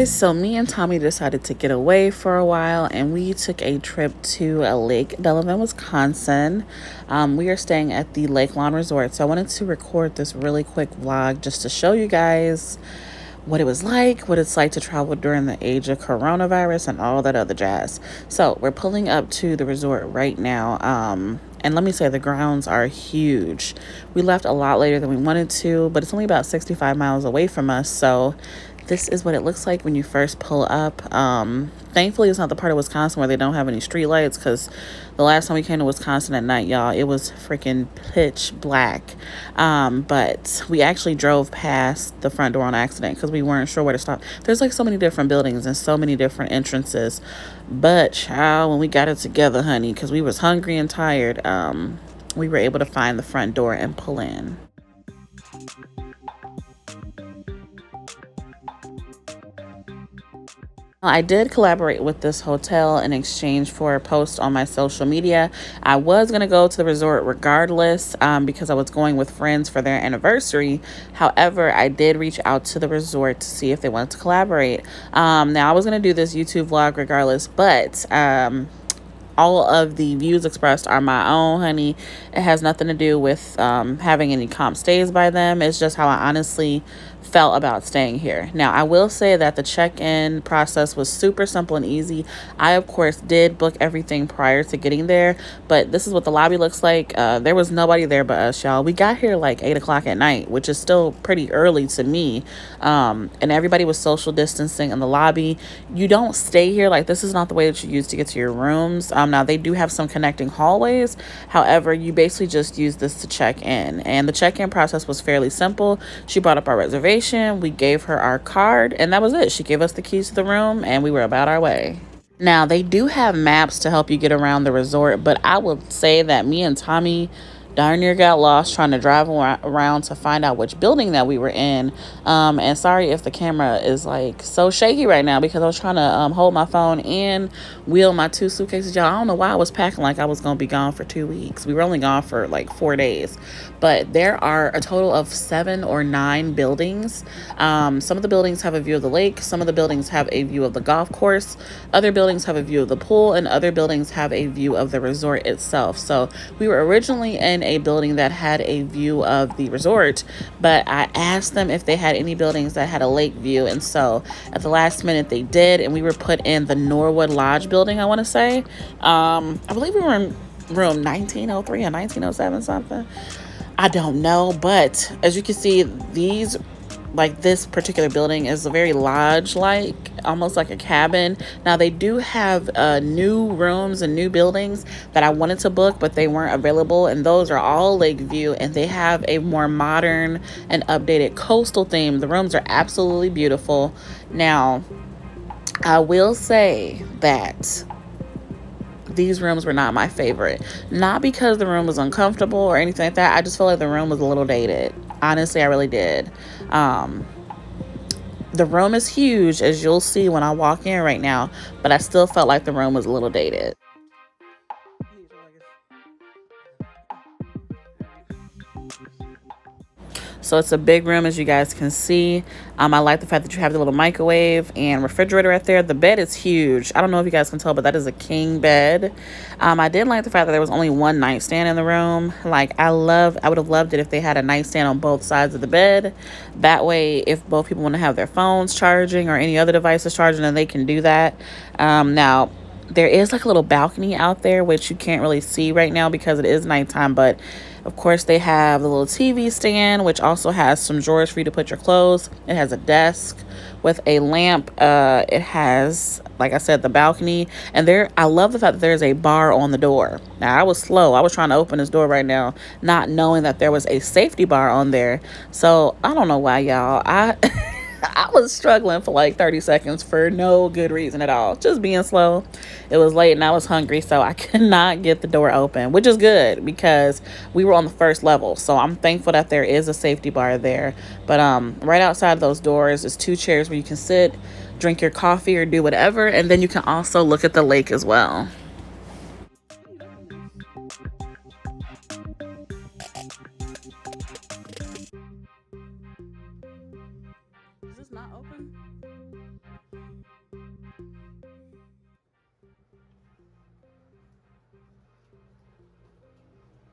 guys, so me and Tommy decided to get away for a while and we took a trip to Lake Delavan, Wisconsin. We are staying at the Lake Lawn Resort, so I wanted to record this really quick vlog just to show you guys what it was like, what it's like to travel during the age of coronavirus and all that other jazz. So we're pulling up to the resort right now. And let me say, the grounds are huge. We left a lot later than we wanted to, but it's only about 65 miles away from us. So this is what it looks like when you first pull up. Thankfully, it's not the part of Wisconsin where they don't have any street lights, because the last time we came to Wisconsin at night, y'all, it was freaking pitch black. But we actually drove past the front door on accident because we weren't sure where to stop. There's like so many different buildings and so many different entrances. But child, when we got it together, honey, because we was hungry and tired, we were able to find the front door and pull in. I did collaborate with this hotel in exchange for a post on my social media. I was going to go to the resort regardless because I was going with friends for their anniversary. However, I did reach out to the resort to see if they wanted to collaborate. Now, I was going to do this YouTube vlog regardless, but all of the views expressed are my own, honey. It has nothing to do with having any comp stays by them. It's just how I honestly felt about staying here. Now, I will say that the check-in process was super simple and easy. I, of course, did book everything prior to getting there, but this is what the lobby looks like. There was nobody there but us, y'all. We got here like 8 o'clock at night, which is still pretty early to me. And everybody was social distancing in the lobby. You don't stay here. Like, this is not the way that you use to get to your rooms. Now, they do have some connecting hallways. However, you basically just use this to check in. And the check-in process was fairly simple. She brought up our reservation. We gave her our card, and that was it. She gave us the keys to the room, and we were about our way. Now, they do have maps to help you get around the resort, but I would say that me and Tommy darn near got lost trying to drive around to find out which building that we were in. And sorry if the camera is like so shaky right now, because I was trying to hold my phone and wheel my 2 suitcases. Y'all, I don't know why I was packing like I was gonna be gone for 2 weeks. We were only gone for like 4 days, but there are a total of 7 or 9 buildings. Some of the buildings have a view of the lake, some of the buildings have a view of the golf course, other buildings have a view of the pool, and other buildings have a view of the resort itself. So we were originally in a building that had a view of the resort, but I asked them if they had any buildings that had a lake view, and so at the last minute they did, and we were put in the Norwood Lodge building, I want to say. I believe we were in room 1903 or 1907 something. I don't know, but as you can see, this particular building is a very lodge-like, almost like a cabin. Now, they do have new rooms and new buildings that I wanted to book, but they weren't available, and those are all lake view, and they have a more modern and updated coastal theme. The rooms are absolutely beautiful. Now, I will say that these rooms were not my favorite. Not because the room was uncomfortable or anything like that. I just felt like the room was a little dated. Honestly, I really did. The room is huge, as you'll see when I walk in right now, but I still felt like the room was a little dated. So it's a big room, as you guys can see. I like the fact that you have the little microwave and refrigerator right there. The bed is huge. I don't know if you guys can tell, but that is a king bed. I did like the fact that there was only one nightstand in the room. Like, I would have loved it if they had a nightstand on both sides of the bed. That way, if both people want to have their phones charging or any other devices charging, then they can do that. Now, there is like a little balcony out there, which you can't really see right now because it is nighttime, but of course they have the little TV stand, which also has some drawers for you to put your clothes. It has a desk with a lamp. It has, like I said, the balcony, and I love the fact that there's a bar on the door. Now, I was slow. I was trying to open this door right now, not knowing that there was a safety bar on there. So I don't know why, y'all. I was struggling for like 30 seconds for no good reason at all. Just being slow. It was late and I was hungry, so I could not get the door open, which is good because we were on the first level. So I'm thankful that there is a safety bar there. But right outside of those doors is 2 chairs where you can sit, drink your coffee, or do whatever. And then you can also look at the lake as well. Is this not open?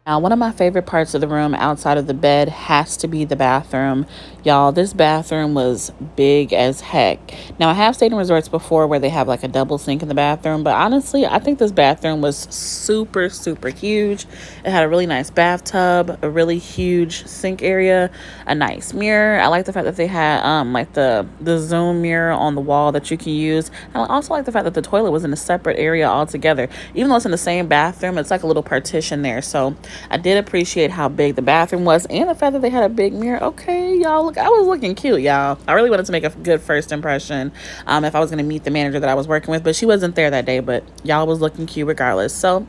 Now, one of my favorite parts of the room outside of the bed has to be the bathroom. Y'all, this bathroom was big as heck. Now, I have stayed in resorts before where they have like a double sink in the bathroom, but honestly, I think this bathroom was super, super huge. It had a really nice bathtub, a really huge sink area, a nice mirror. I like the fact that they had like the zoom mirror on the wall that you can use. And I also like the fact that the toilet was in a separate area altogether. Even though it's in the same bathroom, it's like a little partition there. So I did appreciate how big the bathroom was and the fact that they had a big mirror. Okay, y'all, look, I was looking cute, y'all. I really wanted to make a good first impression if I was going to meet the manager that I was working with, but she wasn't there that day, but y'all was looking cute regardless. So,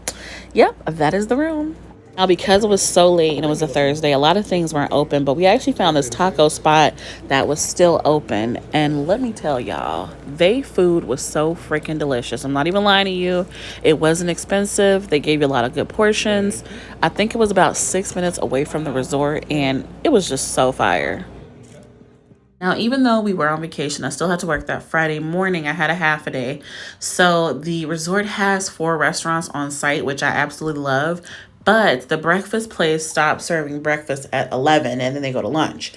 yep, that is the room. Now, because it was so late and it was a Thursday, a lot of things weren't open, but we actually found this taco spot that was still open. And let me tell y'all, they food was so freaking delicious. I'm not even lying to you. It wasn't expensive. They gave you a lot of good portions. I think it was about 6 minutes away from the resort, and it was just so fire. Now, even though we were on vacation, I still had to work that Friday morning. I had a half a day. So the resort has 4 restaurants on site, which I absolutely love. But the breakfast place stopped serving breakfast at 11 and then they go to lunch.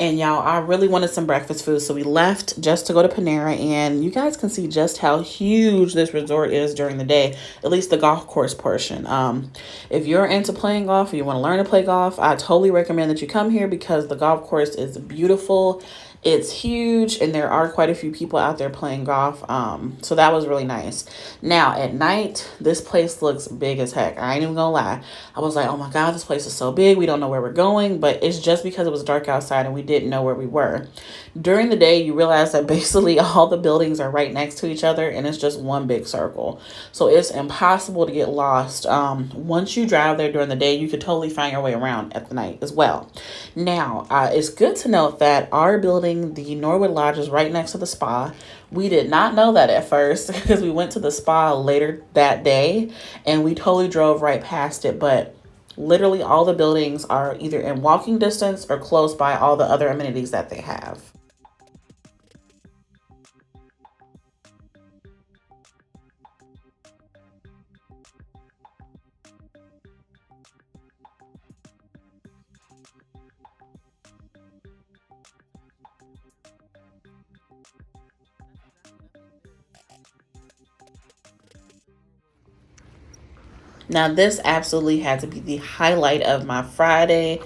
And y'all, I really wanted some breakfast food. So we left just to go to Panera. And you guys can see just how huge this resort is during the day, at least the golf course portion. If you're into playing golf or you want to learn to play golf, I totally recommend that you come here because the golf course is beautiful. It's huge and there are quite a few people out there playing golf. So that was really nice. Now at night, this place looks big as heck. I ain't even gonna lie. I was like, oh my God, this place is so big. We don't know where we're going, but it's just because it was dark outside and we didn't know where we were. During the day, you realize that basically all the buildings are right next to each other and it's just one big circle. So it's impossible to get lost. Once you drive there during the day, you could totally find your way around at the night as well. Now, it's good to note that our building, the Norwood Lodge, is right next to the spa. We did not know that at first because we went to the spa later that day and we totally drove right past it. But literally all the buildings are either in walking distance or close by all the other amenities that they have. Now, this absolutely had to be the highlight of my Friday.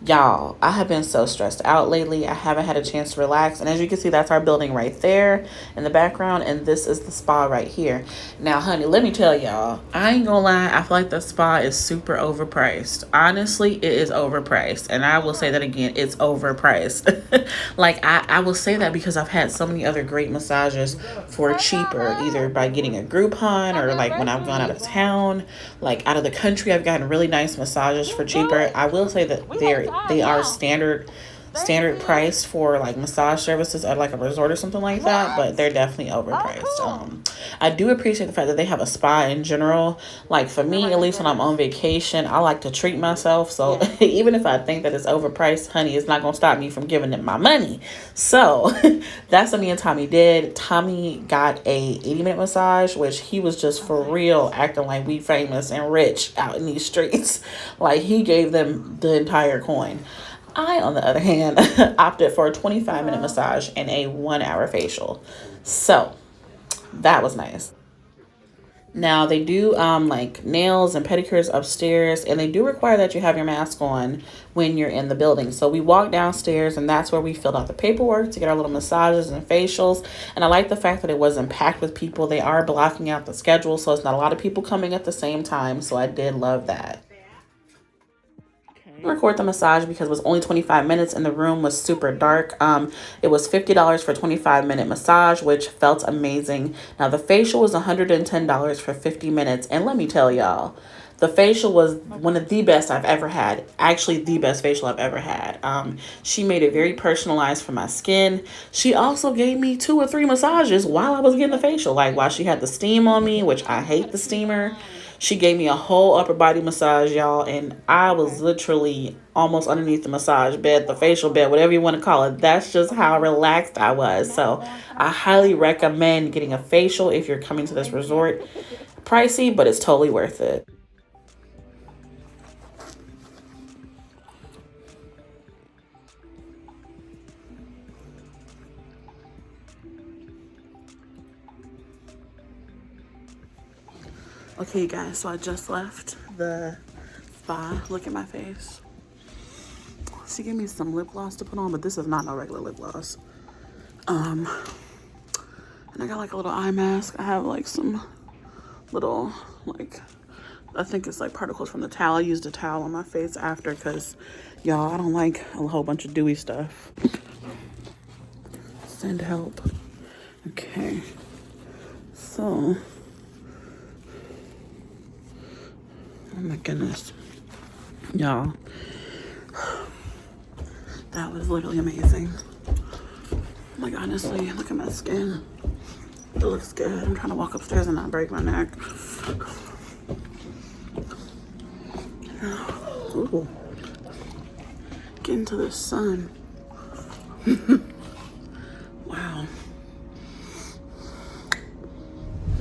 Y'all, I have been so stressed out lately. I haven't had a chance to relax. And as you can see, that's our building right there in the background. And this is the spa right here. Now, honey, let me tell y'all, I ain't gonna lie. I feel like the spa is super overpriced. Honestly, it is overpriced. And I will say that again, it's overpriced. Like, I will say that because I've had so many other great massages for cheaper, either by getting a Groupon or like when I've gone out of town, like out of the country, I've gotten really nice massages for cheaper. I will say that they are standard priced for like massage services at like a resort or something like that, but they're definitely overpriced. I do appreciate the fact that they have a spa in general. Like for me, at least when I'm on vacation, I like to treat myself. So even if I think that it's overpriced, honey, it's not gonna stop me from giving them my money. So that's what me and Tommy did. Tommy got a 80-minute massage, which he was just for real acting like we famous and rich out in these streets. Like he gave them the entire coin. I, on the other hand, opted for a 25-minute massage and a 1-hour facial. So that was nice. Now they do like nails and pedicures upstairs, and they do require that you have your mask on when you're in the building. So we walked downstairs and that's where we filled out the paperwork to get our little massages and facials. And I like the fact that it wasn't packed with people. They are blocking out the schedule, so it's not a lot of people coming at the same time. So I did love that. Record the massage because it was only 25 minutes and the room was super dark. It was $50 for 25-minute massage, which felt amazing. Now the facial was $110 for 50 minutes, and let me tell y'all, the facial was one of the best I've ever had. Actually, the best facial I've ever had. She made it very personalized for my skin. She also gave me 2 or 3 massages while I was getting the facial. Like while she had the steam on me, which I hate the steamer. She gave me a whole upper body massage, y'all, and I was literally almost underneath the massage bed, the facial bed, whatever you want to call it. That's just how relaxed I was. So I highly recommend getting a facial if you're coming to this resort. Pricey, but it's totally worth it. Okay, you guys, so I just left the spa. Look at my face. She gave me some lip gloss to put on, but this is not no regular lip gloss. And I got like a little eye mask. I have like some little, like, I think it's like particles from the towel. I used a towel on my face after because, y'all, I don't like a whole bunch of dewy stuff. Send help. Okay. So, oh my goodness. Y'all, that was literally amazing. Like, honestly, look at my skin. It looks good. I'm trying to walk upstairs and not break my neck. Ooh. Get into the sun. Wow.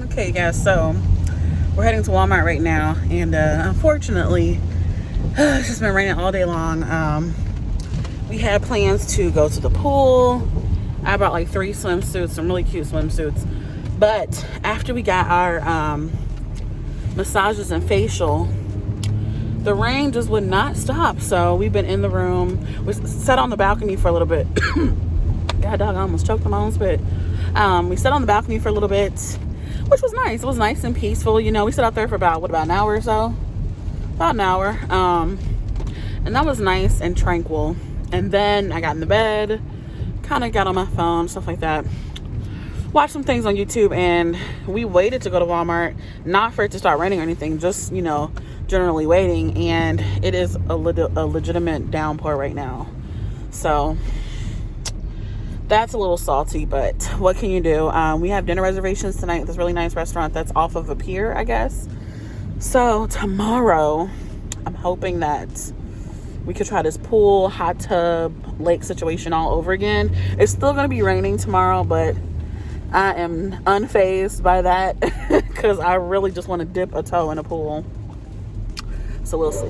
Okay, guys, so we're heading to Walmart right now, and unfortunately, it's just been raining all day long. We had plans to go to the pool. I bought like 3 swimsuits, some really cute swimsuits. But after we got our massages and facial, the rain just would not stop. So we've been in the room. We sat on the balcony for a little bit. God dog, I almost choked on my own spit. We sat on the balcony for a little bit, which was nice. It was nice and peaceful. You know, we sat out there for about an hour or so? About an hour. And that was nice and tranquil. And then I got in the bed, kind of got on my phone, stuff like that. Watched some things on YouTube, and we waited to go to Walmart, not for it to start raining or anything, just, you know, generally waiting. And it is a legitimate downpour right now. So that's a little salty, but what can you do? We have dinner reservations tonight at this really nice restaurant that's off of a pier, I guess. So tomorrow, I'm hoping that we could try this pool, hot tub, lake situation all over again. It's still going to be raining tomorrow, but I am unfazed by that because I really just want to dip a toe in a pool. So we'll see.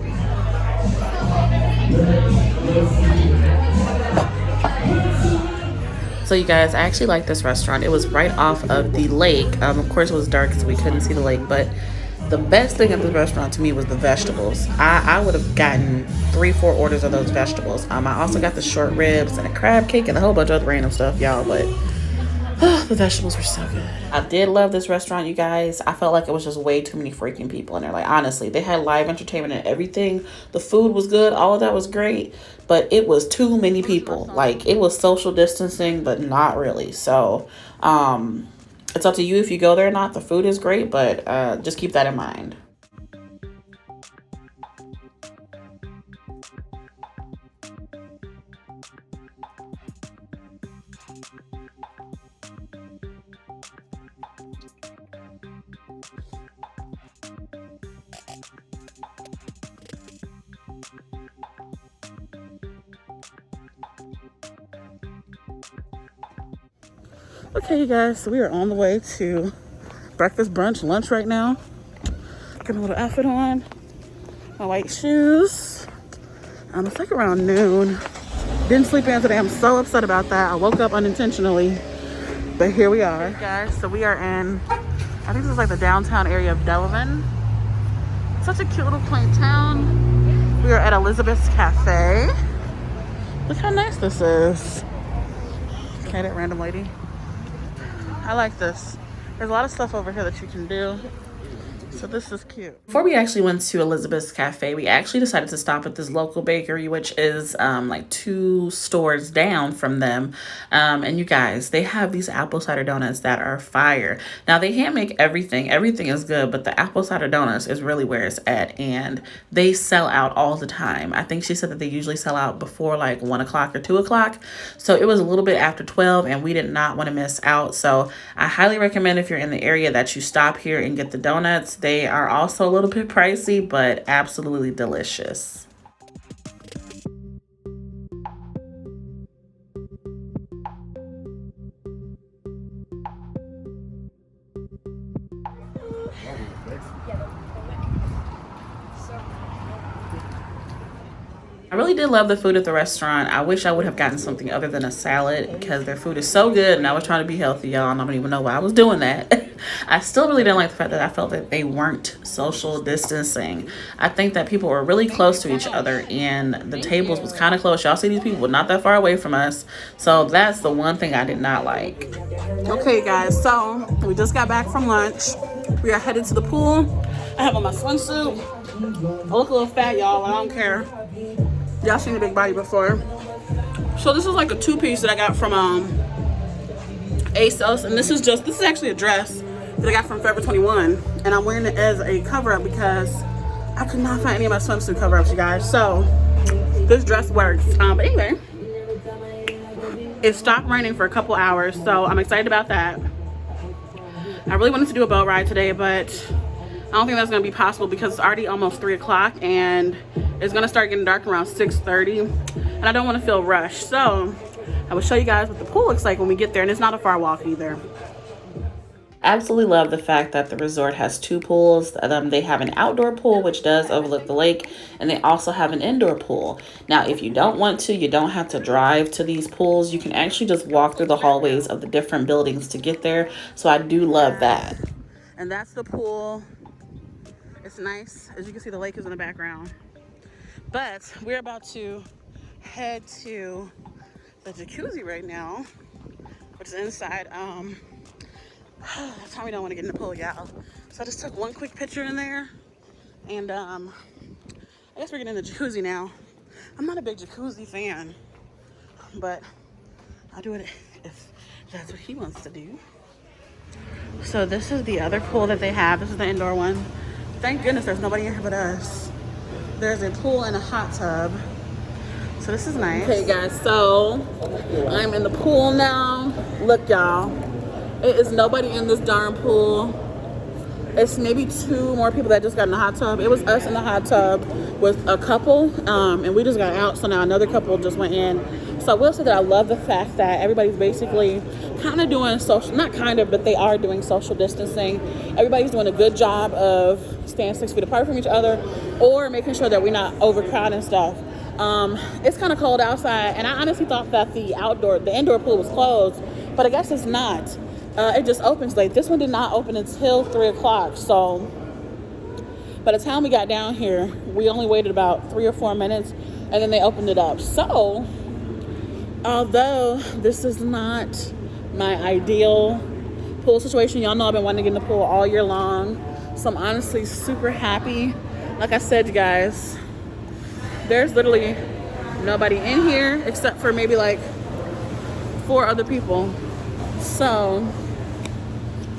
So you guys, I actually like this restaurant. It was right off of the lake. Of course, it was dark, so we couldn't see the lake, but the best thing at this restaurant to me was the vegetables. I would have gotten 3-4 orders of those vegetables. I also got the short ribs and a crab cake and a whole bunch of other random stuff, y'all, but the vegetables were so good. I did love this restaurant, you guys. I felt like it was just way too many freaking people in there. Like, honestly, they had live entertainment and everything. The food was good. All of that was great. But it was too many people. Like, it was social distancing, but not really. So, it's up to you if you go there or not. The food is great, but just keep that in mind. Okay, you guys, so we are on the way to breakfast, brunch, lunch right now. Getting a little outfit on, my white shoes. It's like around noon. Didn't sleep in today. I'm so upset about that. I woke up unintentionally, but here we are. Okay, guys, so we are in, I think this is like the downtown area of Delavan. Such a cute little quaint town. We are at Elizabeth's Cafe. Look how nice this is. Okay, that random lady. I like this. There's a lot of stuff over here that you can do. So this is cute. Before we actually went to Elizabeth's Cafe, we actually decided to stop at this local bakery, which is like 2 stores down from them. And you guys, they have these apple cider donuts that are fire. Now, they can't make everything. Everything is good, but the apple cider donuts is really where it's at. And they sell out all the time. I think she said that they usually sell out before like 1 o'clock or 2 o'clock. So it was a little bit after 12, and we did not want to miss out. So I highly recommend, if you're in the area, that you stop here and get the donuts. They are also a little bit pricey, but absolutely delicious. I really did love the food at the restaurant. I wish I would have gotten something other than a salad because their food is so good and I was trying to be healthy, y'all, and I don't even know why I was doing that. I still really didn't like the fact that I felt that they weren't social distancing. I think that people were really close to each other and the tables was kind of close. Y'all see these people were not that far away from us. So that's the one thing I did not like. Okay, guys, so we just got back from lunch. We are headed to the pool. I have on my swimsuit. I look a little fat, y'all, and I don't care. Y'all seen the big body before. So this is like a two-piece that I got from ASOS, and this is actually a dress that I got from Forever 21, and I'm wearing it as a cover-up because I could not find any of my swimsuit cover-ups, you guys. So this dress works. But anyway, it stopped raining for a couple hours, so I'm excited about that. I really wanted to do a boat ride today, but I don't think that's going to be possible because it's already almost 3 o'clock and it's going to start getting dark around 6:30, and I don't want to feel rushed. So I will show you guys what the pool looks like when we get there, and it's not a far walk either. Absolutely love the fact that the resort has two pools. They have an outdoor pool, which does overlook the lake, and they also have an indoor pool. Now, if you don't want to, you don't have to drive to these pools. You can actually just walk through the hallways of the different buildings to get there. So I do love that. And that's the pool. It's nice. As you can see, the lake is in the background. But we're about to head to the jacuzzi right now, which is inside. Tommy don't want to get in the pool, y'all. So I just took one quick picture in there, and I guess we're getting in the jacuzzi now. I'm not a big jacuzzi fan, but I'll do it if that's what he wants to do. So this is the other pool that they have. This is the indoor one. Thank goodness there's nobody in here but us. There's a pool and a hot tub. So this is nice. Okay, guys, so I'm in the pool now. Look, y'all. It is nobody in this darn pool. It's maybe two more people that just got in the hot tub. It was us in the hot tub with a couple, and we just got out, so now another couple just went in. So I will say that I love the fact that everybody's basically kind of doing social, not kind of, but they are doing social distancing. Everybody's doing a good job of staying 6 feet apart from each other or making sure that we're not overcrowding stuff. It's kind of cold outside, and I honestly thought that the indoor pool was closed, but I guess it's not. It just opens late. This one did not open until 3 o'clock. So by the time we got down here, we only waited about 3 or 4 minutes, and then they opened it up. So although this is not my ideal pool situation, y'all know I've been wanting to get in the pool all year long. So I'm honestly super happy. Like I said, you guys, there's literally nobody in here except for maybe like 4 other people. So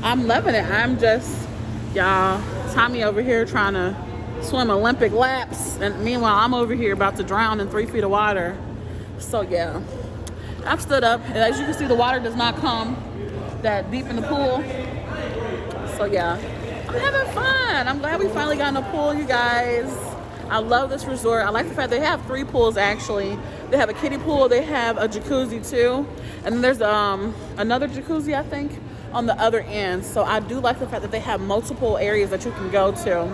I'm loving it. I'm just, y'all, Tommy over here trying to swim Olympic laps, and meanwhile I'm over here about to drown in 3 feet of water. So yeah, I've stood up, and as you can see, the water does not come that deep in the pool. So yeah, I'm having fun. I'm glad we finally got in a pool, you guys. I love this resort. I like the fact they have 3 pools actually. They have a kiddie pool, they have a jacuzzi too, and then there's another jacuzzi, I think, on the other end. So I do like the fact that they have multiple areas that you can go to.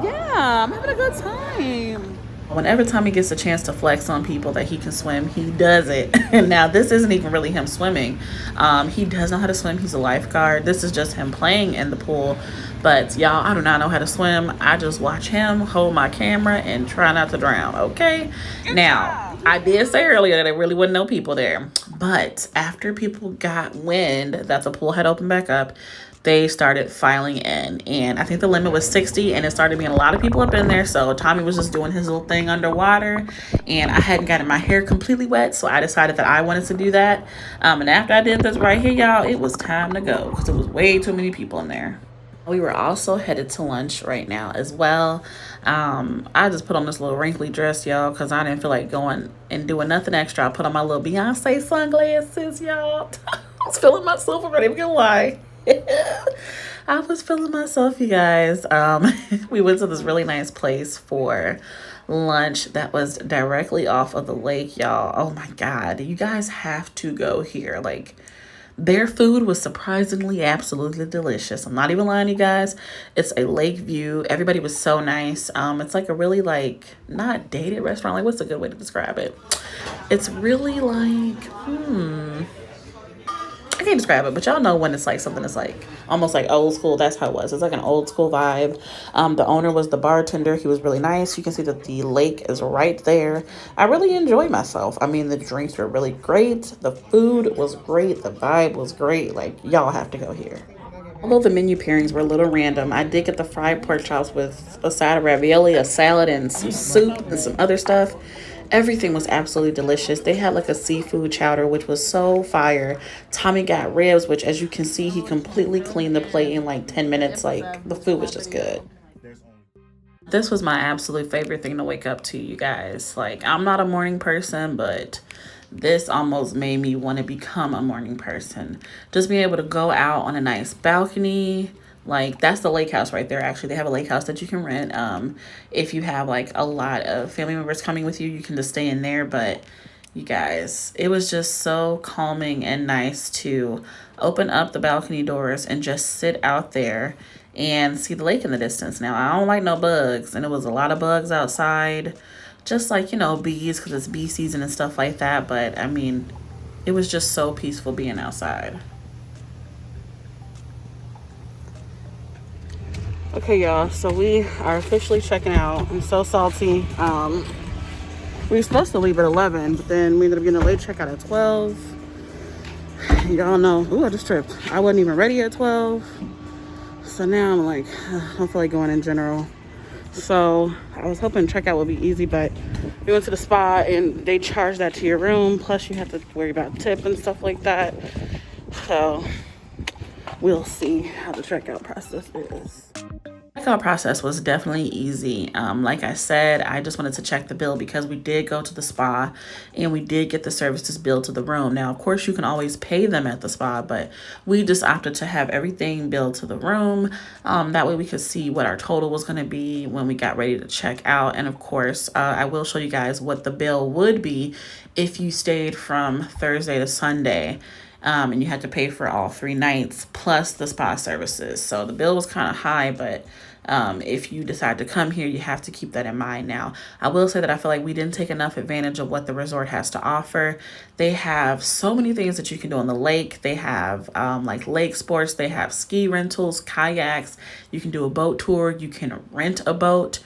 Yeah, I'm having a good time. Whenever Tommy gets a chance to flex on people that he can swim, he does it. And now this isn't even really him swimming. He does know how to swim. He's a lifeguard. This is just him playing in the pool. But y'all, I do not know how to swim. I just watch him hold my camera and try not to drown, okay? Now, I did say earlier that there really wasn't no people there. But after people got wind that the pool had opened back up, they started filing in, and I think the limit was 60, and it started being a lot of people up in there. So Tommy was just doing his little thing underwater, and I hadn't gotten my hair completely wet, so I decided that I wanted to do that. And after I did this right here, y'all, it was time to go because there was way too many people in there. We were also headed to lunch right now as well. I just put on this little wrinkly dress, y'all, because I didn't feel like going and doing nothing extra. I put on my little Beyonce sunglasses, y'all. I was feeling myself, I'm not even gonna lie. I was feeling myself, you guys. We went to this really nice place for lunch that was directly off of the lake, y'all. Oh my God, you guys have to go here. Like, Their food was surprisingly absolutely delicious. I'm not even lying, you guys. It's a lake view. Everybody was so nice. It's like a really like not dated restaurant. Like what's a good way to describe it? It's really like I can't describe it, but y'all know when it's like something that's like almost like old school. That's how it was. It's like an old school vibe. The owner was the bartender. He was really nice. You can see that the lake is right there. I really enjoyed myself. I mean, the drinks were really great. The food was great. The vibe was great. Like, y'all have to go here. Although the menu pairings were a little random, I did get the fried pork chops with a side of ravioli, a salad, and some soup and some other stuff. Everything was absolutely delicious. They had like a seafood chowder, which was so fire. Tommy got ribs, which, as you can see, he completely cleaned the plate in like 10 minutes. Like, the food was just good. This was my absolute favorite thing to wake up to, you guys. Like, I'm not a morning person, but this almost made me want to become a morning person. Just being able to go out on a nice balcony. Like, that's the lake house right there. Actually, they have a lake house that you can rent. If you have like a lot of family members coming with you, you can just stay in there. But you guys, it was just so calming and nice to open up the balcony doors and just sit out there and see the lake in the distance. Now, I don't like no bugs, and it was a lot of bugs outside, just like, you know, bees, because it's bee season and stuff like that. But I mean, it was just so peaceful being outside. Okay, y'all, so we are officially checking out. I'm so salty. We were supposed to leave at 11, but then we ended up getting a late checkout at 12. Y'all know, ooh, I just tripped. I wasn't even ready at 12. So now I'm like, I don't feel like going in general. So I was hoping checkout would be easy, but we went to the spa and they charge that to your room. Plus you have to worry about tip and stuff like that. So we'll see how the checkout process is. Checkout process was definitely easy. Like I said, I just wanted to check the bill because we did go to the spa and we did get the services billed to the room. Now, of course, you can always pay them at the spa, but we just opted to have everything billed to the room. That way we could see what our total was going to be when we got ready to check out. And of course, I will show you guys what the bill would be if you stayed from Thursday to Sunday. And you had to pay for all 3 nights plus the spa services. So the bill was kind of high, but if you decide to come here, you have to keep that in mind. Now, I will say that I feel like we didn't take enough advantage of what the resort has to offer. They have so many things that you can do on the lake. They have like lake sports. They have ski rentals, kayaks. You can do a boat tour. You can rent a boat.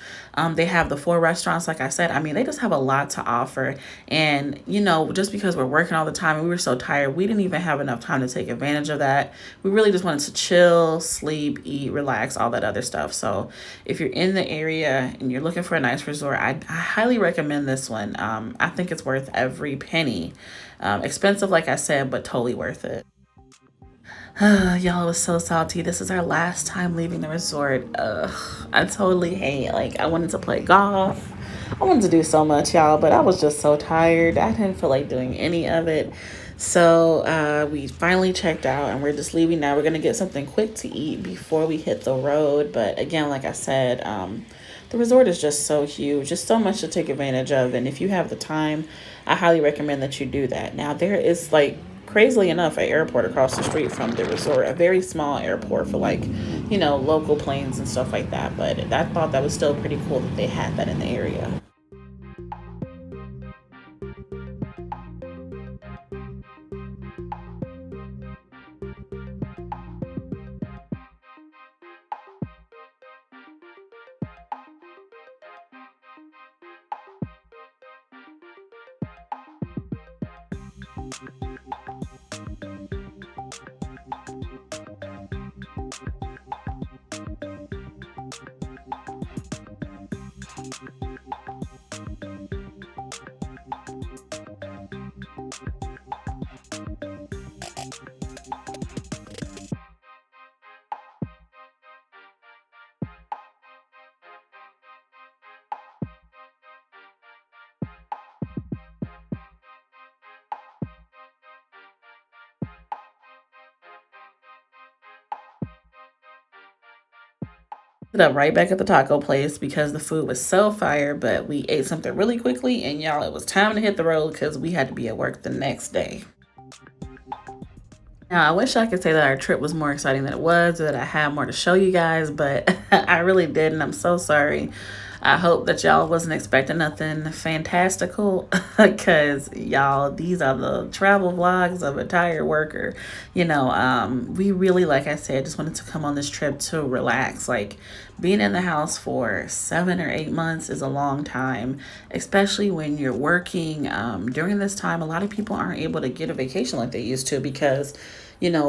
They have the 4 restaurants, like I said. I mean, they just have a lot to offer. And, you know, just because we're working all the time and we were so tired, we didn't even have enough time to take advantage of that. We really just wanted to chill, sleep, eat, relax, all that other stuff. So if you're in the area and you're looking for a nice resort, I highly recommend this one. I think it's worth every penny. Expensive, like I said, but totally worth it. Y'all, it was so salty. This is our last time leaving the resort. I totally hate. Like, I wanted to play golf. I wanted to do so much, y'all, but I was just so tired. I didn't feel like doing any of it. So we finally checked out and we're just leaving now. We're going to get something quick to eat before we hit the road. But again, like I said, the resort is just so huge, just so much to take advantage of. And if you have the time, I highly recommend that you do that. Now, there is like, crazily enough, an airport across the street from the resort, a very small airport for like, you know, local planes and stuff like that. But I thought that was still pretty cool that they had that in the area. Ended up right back at the taco place because the food was so fire, but we ate something really quickly, and y'all, it was time to hit the road because we had to be at work the next day. Now, I wish I could say that our trip was more exciting than it was, or that I had more to show you guys, but I really didn't. I'm so sorry. I hope that y'all wasn't expecting nothing fantastical because y'all, these are the travel vlogs of a tired worker. We really, like I said, just wanted to come on this trip to relax. Like, being in the house for 7 or 8 months is a long time, especially when you're working. During this time, a lot of people aren't able to get a vacation like they used to because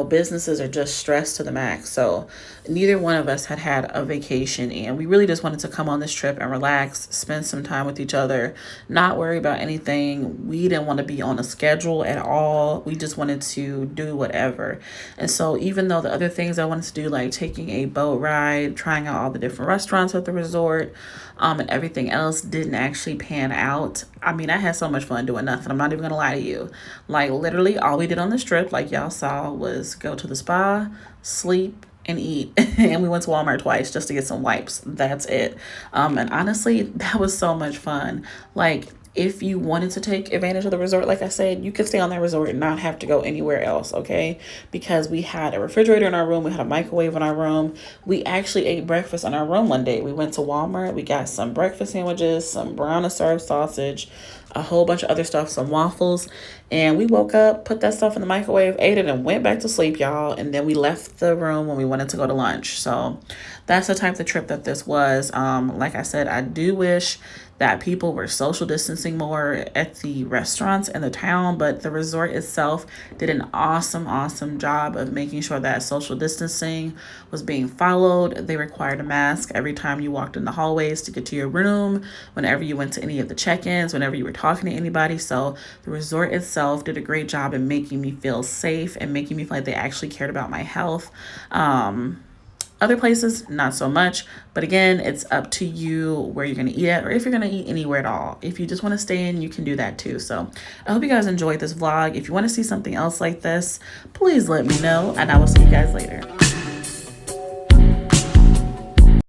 businesses are just stressed to the max. So neither one of us had a vacation, and we really just wanted to come on this trip and relax, spend some time with each other, not worry about anything. We didn't want to be on a schedule at all. We just wanted to do whatever. And so even though the other things I wanted to do, like taking a boat ride, trying out all the different restaurants at the resort, and everything else didn't actually pan out. I mean, I had so much fun doing nothing. I'm not even gonna lie to you. Like, literally all we did on this trip, like y'all saw, was go to the spa, sleep, and eat. And we went to Walmart twice just to get some wipes. That's it. And honestly, that was so much fun. Like, if you wanted to take advantage of the resort, like I said, you could stay on that resort and not have to go anywhere else, okay? Because we had a refrigerator in our room, we had a microwave in our room. We actually ate breakfast in our room one day. We went to Walmart, we got some breakfast sandwiches, some brown and served sausage, a whole bunch of other stuff, some waffles, and we woke up, put that stuff in the microwave, ate it, and went back to sleep, y'all. And then we left the room when we wanted to go to lunch. So that's the type of trip that this was. Like I said, I do wish that people were social distancing more at the restaurants in the town, but the resort itself did an awesome job of making sure that social distancing was being followed. They required a mask every time you walked in the hallways to get to your room, whenever you went to any of the check-ins, whenever you were talking to anybody. So the resort itself did a great job in making me feel safe and making me feel like they actually cared about my health. Other places, not so much. But again, it's up to you where you're going to eat at, or if you're going to eat anywhere at all. If you just want to stay in, you can do that too. So I hope you guys enjoyed this vlog. If you want to see something else like this, please let me know, and I will see you guys later.